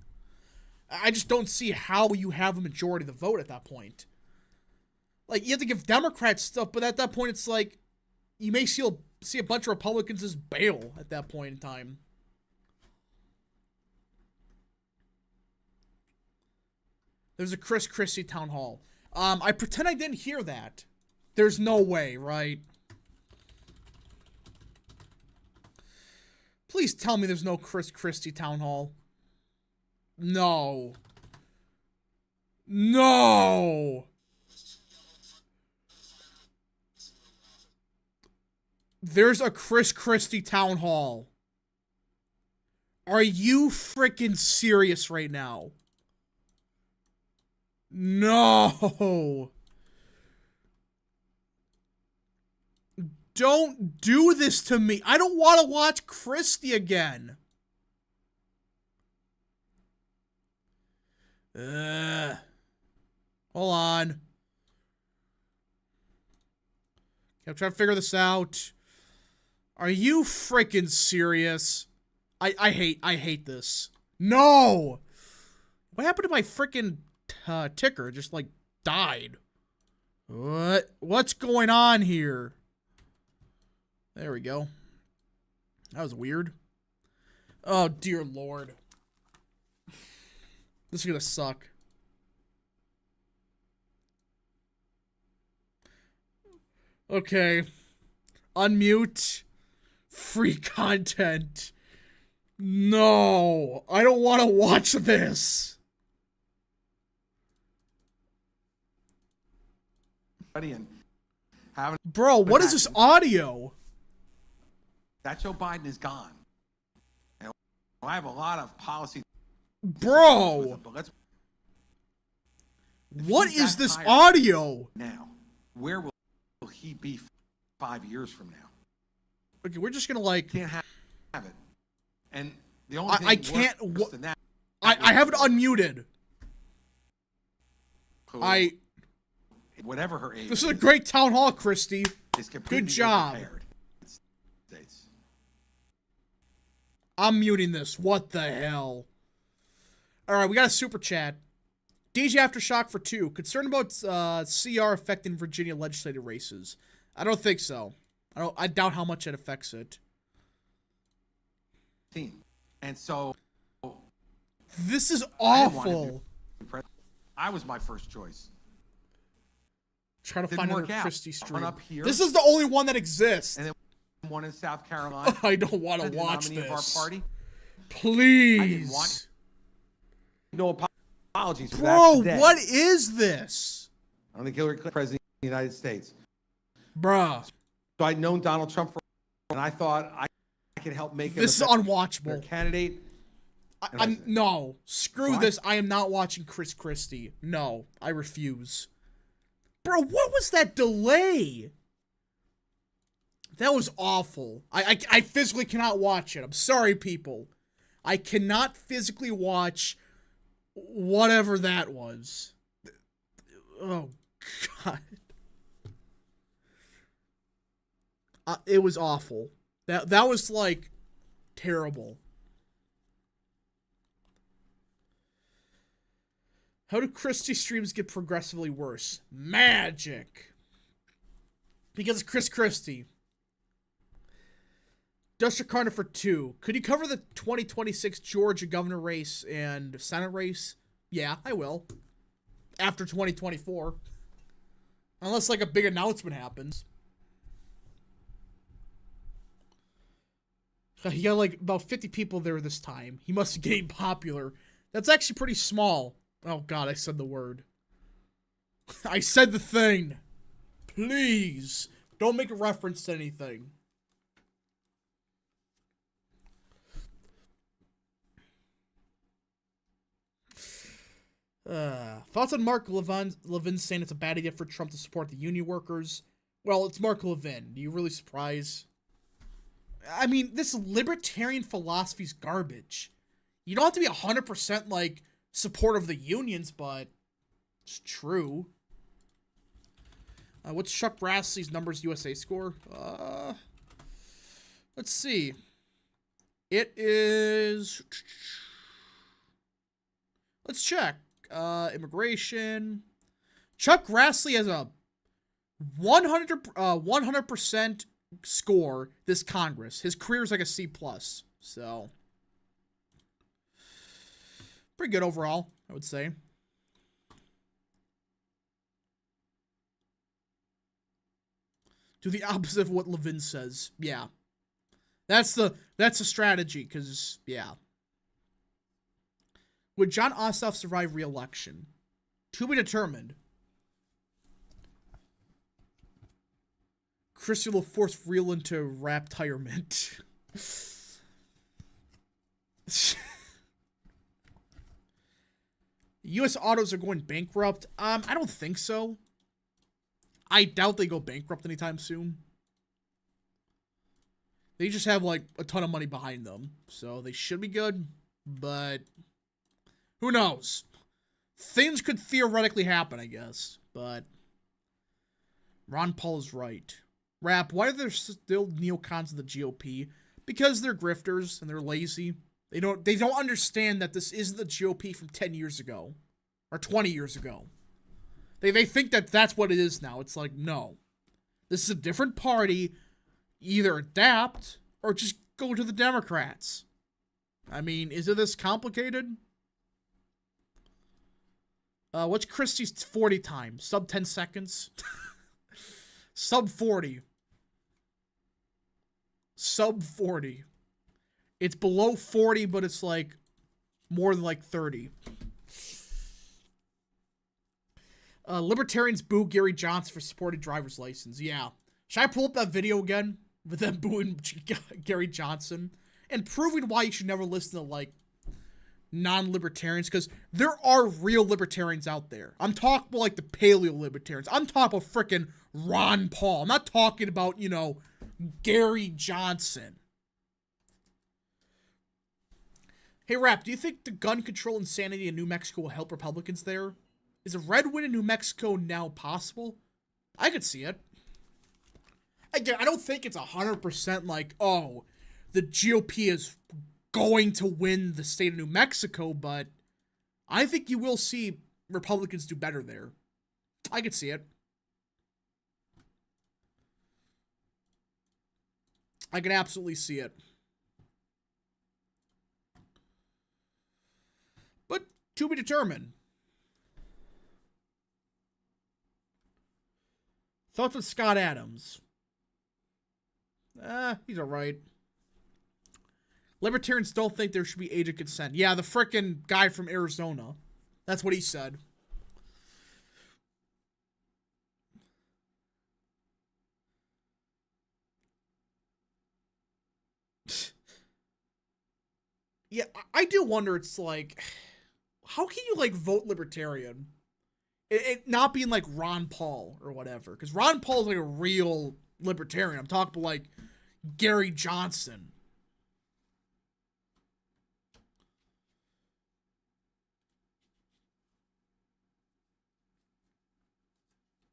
I just don't see how you have a majority of the vote at that point. Like, you have to give Democrats stuff, but at that point, it's like, you may see a bunch of Republicans just bail at that point in time. There's a Chris Christie town hall. I pretend I didn't hear that. There's no way, right? Please tell me there's no Chris Christie town hall. No. No! There's a Chris Christie town hall. Are you freaking serious right now? No! Don't do this to me. I don't want to watch Christie again. Hold on. I'm trying to figure this out. Are you freaking serious? I hate this. No! What happened to my freaking ticker? It just like died. What's going on here? There we go. That was weird. Oh dear Lord. This is gonna suck. Okay. Unmute. Free content. No. I don't want to watch this. Bro, what is this audio? That Joe Biden is gone. And I have a lot of policy. Bro. What is this audio? Now, where will he be 5 years from now? Okay, we're just gonna like... Can't have it. And the only thing I can't... worse than that... I have it unmuted. Whatever her age This is a great town hall, Christie. Good job. I'm muting this. What the hell? Alright, we got a super chat. DJ Aftershock for 2. Concerned about CR affecting Virginia legislative races. I don't think so. I doubt how much it affects it. And so... This is awful. I was my first choice. Try to find another Christie stream. Up here, this is the only one that exists. And then one in South Carolina. I don't want to watch this. Of our party. Please. I didn't want no apologies for Bro, that what is this? I don't think Hillary Clinton president of the United States. Bruh. So I'd known Donald Trump for, and I thought I could help make him This is a better unwatchable. candidate. No, screw Why? this. I am not watching Chris Christie. No, I refuse. Bro, what was that delay? That was awful. I physically cannot watch it. I'm sorry, people. I cannot physically watch whatever that was. Oh, God. It was awful. That was, like, terrible. How do Christie streams get progressively worse? Magic. Because of Chris Christie. Duster Carter for 2. Could you cover the 2026 Georgia governor race and Senate race? Yeah, I will. After 2024. Unless, like, a big announcement happens. He got, like, about 50 people there this time. He must be getting popular. That's actually pretty small. Oh, God, I said the word. I said the thing. Please. Don't make a reference to anything. Thoughts on Mark Levin saying it's a bad idea for Trump to support the union workers? Well, it's Mark Levin. Are you really surprised? I mean, this libertarian philosophy's garbage. You don't have to be 100% like supportive of the unions, but it's true. What's Chuck Grassley's numbers USA score? Let's see. It is... Let's check. Immigration. Chuck Grassley has a 100% score this Congress. His career is like a C+. So... pretty good overall, I would say. Do the opposite of what Levin says. Yeah. That's the strategy, because, yeah. Would John Ossoff survive re-election? To be determined. Christie will force real into retirement. U.S. autos are going bankrupt. I don't think so. I doubt they go bankrupt anytime soon. They just have, like, a ton of money behind them. So they should be good. But who knows? Things could theoretically happen, I guess. But Ron Paul is right. Rap, why are there still neocons in the GOP? Because they're grifters and they're lazy. They don't understand that this isn't the GOP from 10 years ago. Or 20 years ago. They think that that's what it is now. It's like, no. This is a different party. Either adapt or just go to the Democrats. I mean, is it this complicated? What's Christie's 40 time? Sub 10 seconds? Sub 40. Sub 40. It's below 40, but it's like more than like 30. Libertarians boo Gary Johnson for supporting driver's license. Yeah. Should I pull up that video again with them booing Gary Johnson and proving why you should never listen to, like, non-libertarians? Because there are real libertarians out there. I'm talking about, like, the paleo-libertarians. I'm talking about frickin' Ron Paul. I'm not talking about, you know, Gary Johnson. Hey, Rap, do you think the gun control insanity in New Mexico will help Republicans there? Is a red win in New Mexico now possible? I could see it. Again, I don't think it's 100% like, oh, the GOP is going to win the state of New Mexico, but I think you will see Republicans do better there. I could see it. I can absolutely see it. But to be determined. Thoughts on Scott Adams? He's alright. Libertarians don't think there should be age of consent. Yeah, the frickin' guy from Arizona. That's what he said. Yeah, I do wonder. It's like, how can you like vote libertarian? It not being like Ron Paul or whatever, because Ron Paul's like a real libertarian. I'm talking about like Gary Johnson.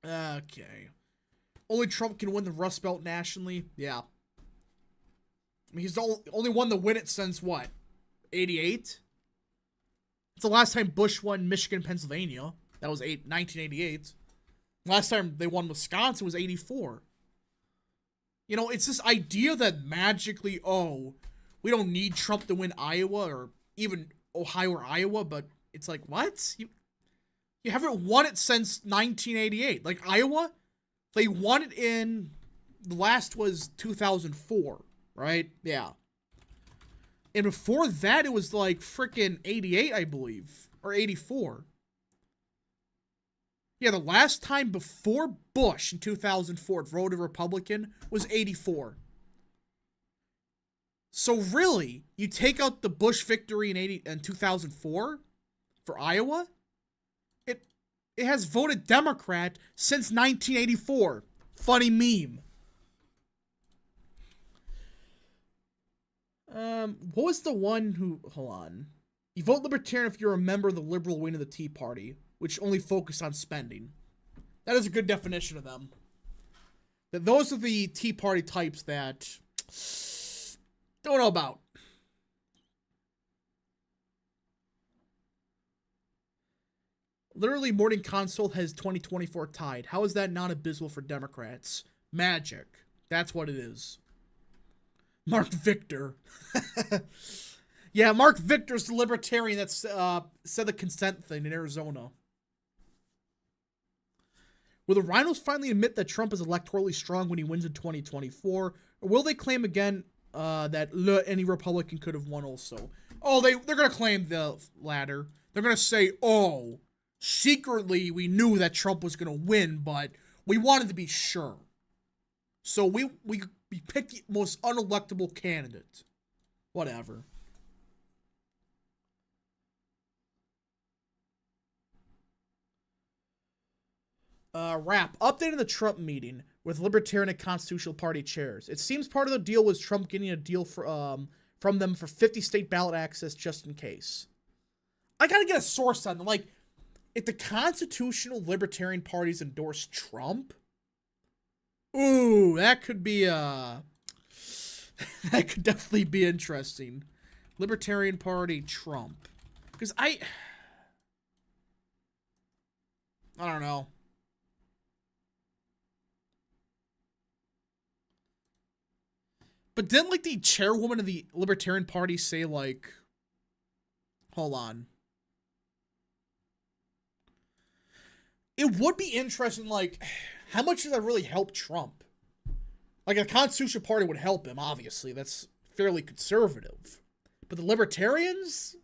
Okay. Only Trump can win the Rust Belt nationally. Yeah. I mean, he's the only one to win it since what? 88? It's the last time Bush won Michigan, Pennsylvania. That was 1988. Last time they won Wisconsin was 84. You know, it's this idea that magically, oh, we don't need Trump to win Iowa or even Ohio or Iowa, but it's like, what? You haven't won it since 1988. Like Iowa, they won it in, the last was 2004, right? Yeah. And before that, it was like freaking 88, I believe, or 84. Yeah, the last time before Bush in 2004 voted Republican was 84. So really, you take out the Bush victory in 2004 for Iowa, it has voted Democrat since 1984. Funny meme. What was the one who, hold on. You vote Libertarian if you're a member of the liberal wing of the Tea Party, which only focus on spending. That is a good definition of them. That those are the Tea Party types that don't know about. Literally, Morning Consult has 2024 tied. How is that not abysmal for Democrats? Magic. That's what it is. Mark Victor. Yeah, Mark Victor's the libertarian that said the consent thing in Arizona. Will the Rhinos finally admit that Trump is electorally strong when he wins in 2024? Or will they claim again that any Republican could have won also? Oh, they're going to claim the latter. They're going to say, oh, secretly we knew that Trump was going to win, but we wanted to be sure. So we picked the most unelectable candidate. Whatever. Wrap. Update on the Trump meeting with Libertarian and Constitutional Party chairs. It seems part of the deal was Trump getting a deal from them for 50 state ballot access just in case. I gotta get a source on them. Like, if the Constitutional Libertarian parties endorse Trump, ooh, that could be that could definitely be interesting. Libertarian Party, Trump. Because I don't know. But didn't, like, the chairwoman of the Libertarian Party say, like, hold on. It would be interesting, like, how much does that really help Trump? Like, a Constitutional Party would help him, obviously. That's fairly conservative. But the Libertarians?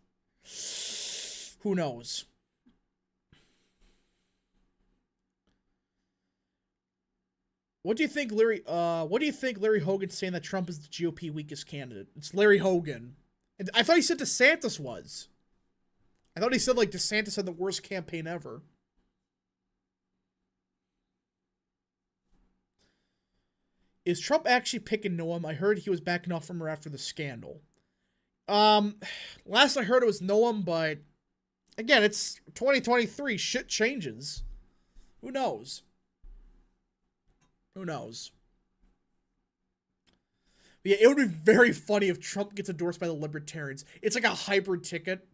Who knows? What do you think Larry Hogan's saying that Trump is the GOP weakest candidate? It's Larry Hogan. And I thought he said DeSantis was. I thought he said, like, DeSantis had the worst campaign ever. Is Trump actually picking Noam? I heard he was backing off from her after the scandal. Last I heard it was Noam, but again, it's 2023. Shit changes. Who knows? Who knows? But yeah, it would be very funny if Trump gets endorsed by the Libertarians. It's like a hybrid ticket.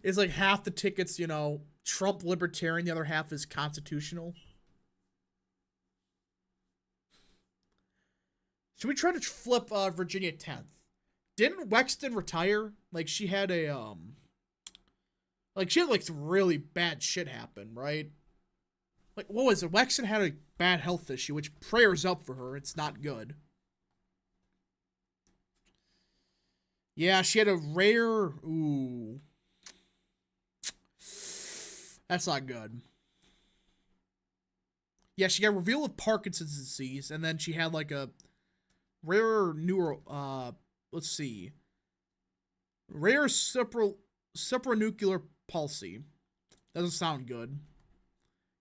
It's like half the tickets, you know, Trump Libertarian, the other half is constitutional. Should we try to flip Virginia 10th? Didn't Wexton retire? Like, she had a, like, she had, like, some really bad shit happen, right? Like, what was it? Wexton had a bad health issue, which prayers up for her. It's not good. Yeah, she had a rare, ooh. That's not good. Yeah, she got revealed with Parkinson's disease, and then she had, like, a rare neuro, let's see. Rare supranuclear palsy. Doesn't sound good.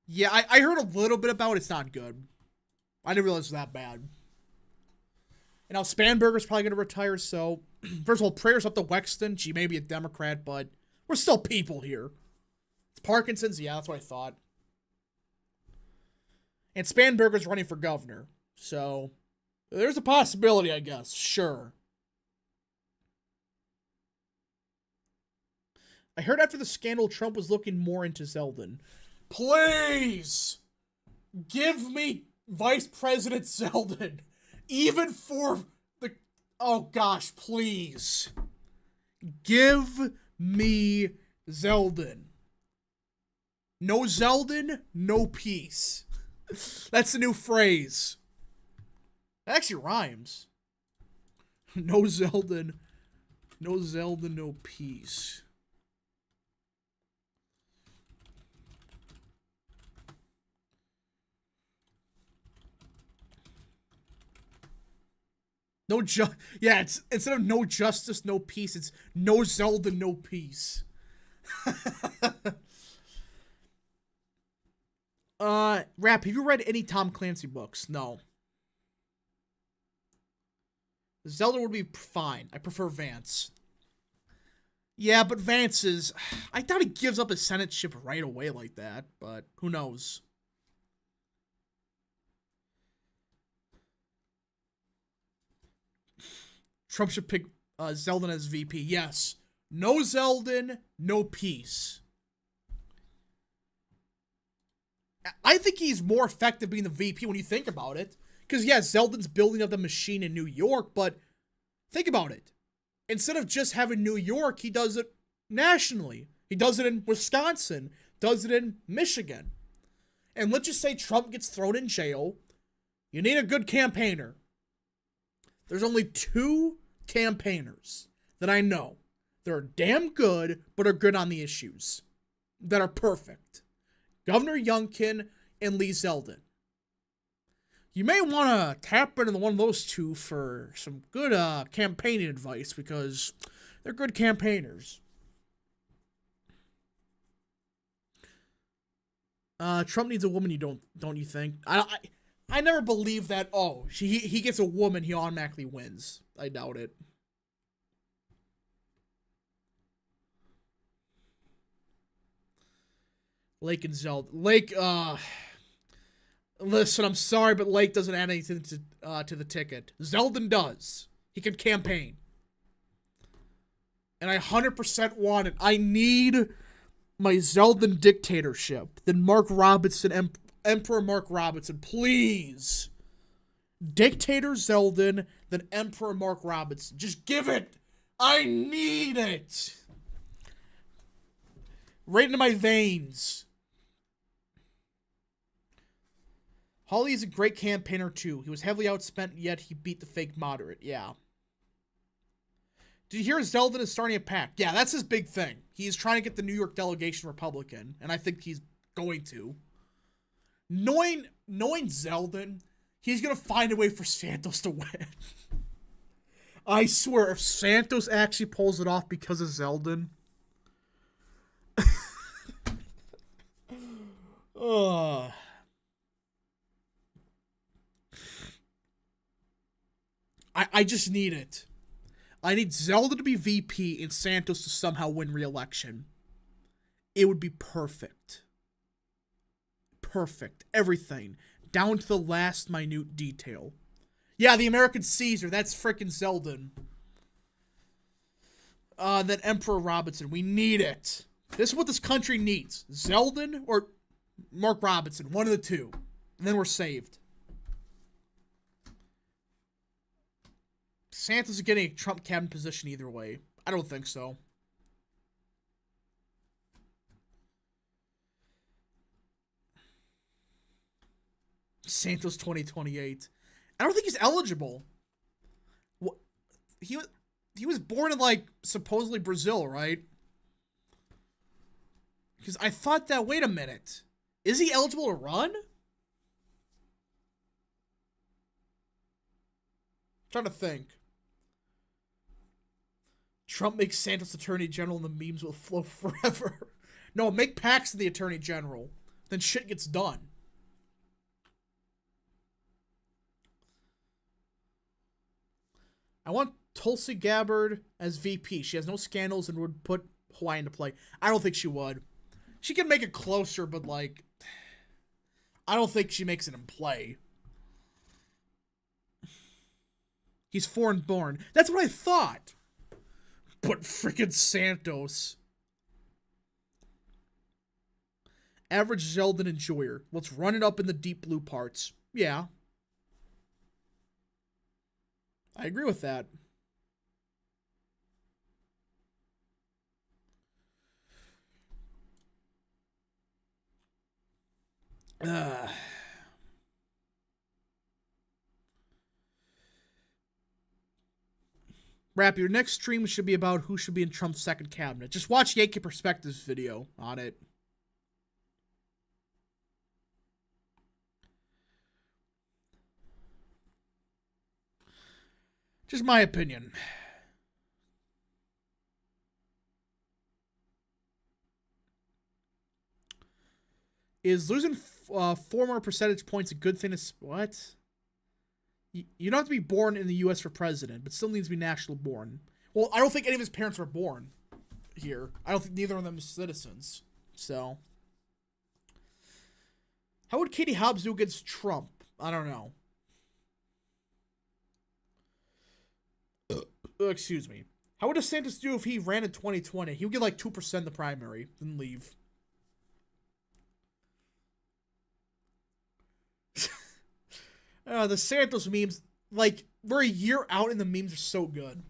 Yeah, I heard a little bit about it. It's not good. I didn't realize it was that bad. And now Spanberger's probably going to retire, so... First of all, prayers up to Wexton. She may be a Democrat, but we're still people here. It's Parkinson's? Yeah, that's what I thought. And Spanberger's running for governor. So, there's a possibility, I guess. Sure. I heard after the scandal, Trump was looking more into Zeldin. Please! Give me Vice President Zeldin. Even for the... Oh, gosh, please. Give me Zeldin. No Zeldin, no peace. That's the new phrase. That actually rhymes. No Zeldin, no peace. Yeah, it's instead of no justice, no peace, it's no Zeldin, no peace. Rap, have you read any Tom Clancy books? No. Zelda would be fine. I prefer Vance. Yeah, but Vance is... I doubt he gives up his senatorship right away like that, but who knows? Trump should pick Zeldin as VP. Yes. No Zeldin, no peace. I think he's more effective being the VP when you think about it. Because, yeah, Zeldin's building up the machine in New York, but think about it. Instead of just having New York, he does it nationally. He does it in Wisconsin, does it in Michigan. And let's just say Trump gets thrown in jail. You need a good campaigner. There's only 2 campaigners that I know that are damn good, but are good on the issues. That are perfect. Governor Youngkin and Lee Zeldin. You may want to tap into one of those 2 for some good campaigning advice because they're good campaigners. Trump needs a woman. You don't you think? I never believe that. Oh, he gets a woman, he automatically wins. I doubt it. Lake and Zeldin. Lake, listen, I'm sorry, but Lake doesn't add anything to the ticket. Zeldin does. He can campaign. And I 100% want it. I need my Zeldin dictatorship. Then Mark Robinson, Emperor Mark Robinson, please. Dictator Zeldin, then Emperor Mark Robinson. Just give it. I need it. Right into my veins. Hawley is a great campaigner, too. He was heavily outspent, yet he beat the fake moderate. Yeah. Did you hear Zeldin is starting a PAC? Yeah, that's his big thing. He's trying to get the New York delegation Republican, and I think he's going to. Knowing Zeldin, he's going to find a way for Santos to win. I swear, if Santos actually pulls it off because of Zeldin... Ugh. I just need it. I need Zeldin to be VP and Santos to somehow win re-election. It would be perfect. Perfect. Everything. Down to the last minute detail. Yeah, the American Caesar. That's frickin' Zeldin. Then Emperor Robinson. We need it. This is what this country needs. Zeldin or Mark Robinson. One of the 2. And then we're saved. Santos is getting a Trump cabinet position either way. I don't think so. Santos 2028. I don't think he's eligible. What? He was born in, like, supposedly Brazil, right? Because I thought that, wait a minute. Is he eligible to run? I'm trying to think. Trump makes Santos attorney general and the memes will flow forever. No, make Paxton the attorney general. Then shit gets done. I want Tulsi Gabbard as VP. She has no scandals and would put Hawaii into play. I don't think she would. She can make it closer, but, like, I don't think she makes it in play. He's foreign born. That's what I thought. But frickin' Santos. Average Zeldin enjoyer. Let's run it up in the deep blue parts. Yeah. I agree with that. Rap, your next stream should be about who should be in Trump's second cabinet. Just watch Yankee Perspective's video on it. Just my opinion. Is losing 4 more percentage points a good thing to... What? You don't have to be born in the U.S. for president, but still needs to be national born. Well, I don't think any of his parents were born here. I don't think neither of them are citizens. So... How would Katie Hobbs do against Trump? I don't know. Excuse me. How would DeSantis do if he ran in 2020? He would get like 2% in the primary, then leave. The Santos memes, like, we're a year out and the memes are so good.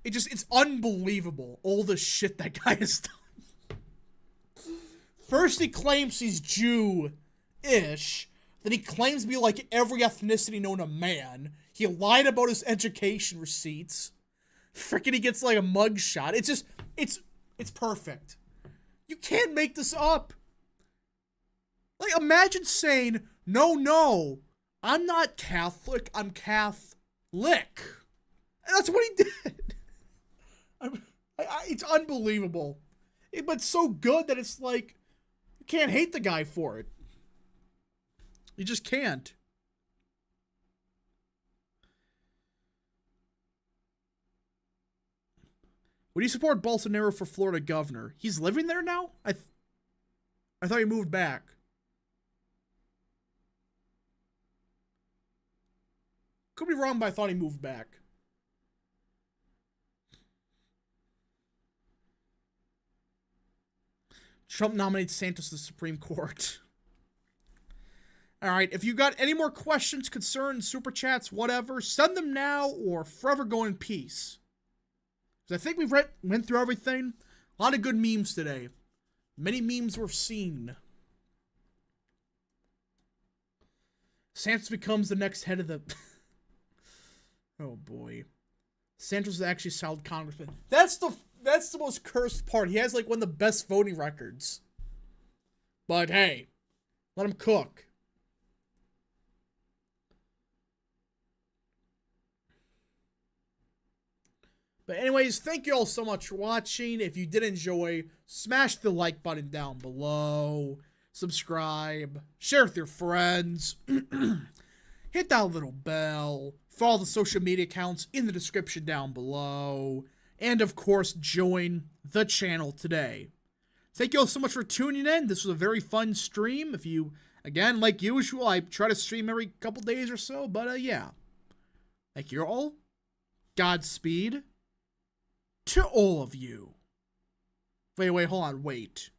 It's unbelievable, all the shit that guy has done. First he claims he's Jew-ish, then he claims to be like every ethnicity known to man. He lied about his education receipts. Frickin' he gets like a mugshot. It's perfect. You can't make this up. Like, imagine saying, no, I'm not Catholic, I'm Catholic. And that's what he did. It's unbelievable. But it's so good that it's like, you can't hate the guy for it. You just can't. Would you support Bolsonaro for Florida governor? He's living there now? I thought he moved back. Could be wrong, but I thought he moved back. Trump nominates Santos to the Supreme Court. Alright, if you got any more questions, concerns, super chats, whatever, send them now or forever go in peace. Because I think we've went through everything. A lot of good memes today. Many memes were seen. Santos becomes the next head of the... Oh boy. Santos is actually a solid congressman. That's the most cursed part. He has like one of the best voting records. But hey, let him cook. But anyways, thank you all so much for watching. If you did enjoy, smash the like button down below. Subscribe. Share with your friends. Hit that little bell. Follow the social media accounts in the description down below. And of course, join the channel today. Thank you all so much for tuning in. This was a very fun stream. If you, again, like usual, I try to stream every couple days or so. But yeah. Thank you all. Godspeed to all of you. Wait, hold on, wait.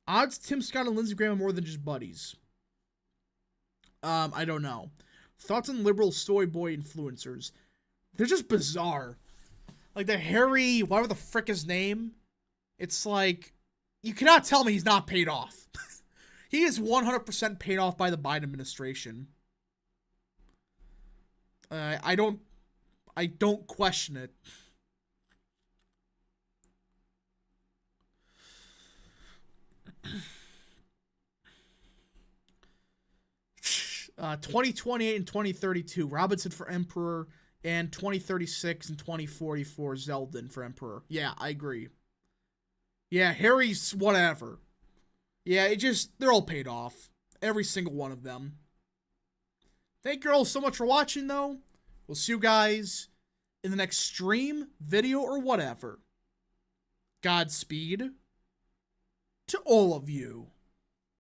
Odds Tim Scott and Lindsey Graham are more than just buddies. I don't know. Thoughts on liberal soy boy influencers. They're just bizarre. Like the Harry, whatever the frick his name. It's like, you cannot tell me he's not paid off. He is 100% paid off by the Biden administration. I don't question it. Uh, 2028 and 2032. Robinson for Emperor. and 2036 and 2044 Zeldin for Emperor. Yeah, I agree. Yeah, Harry's whatever. Yeah, they're all paid off. Every single one of them. Thank you all so much for watching, though. We'll see you guys in the next stream, video, or whatever. Godspeed to all of you.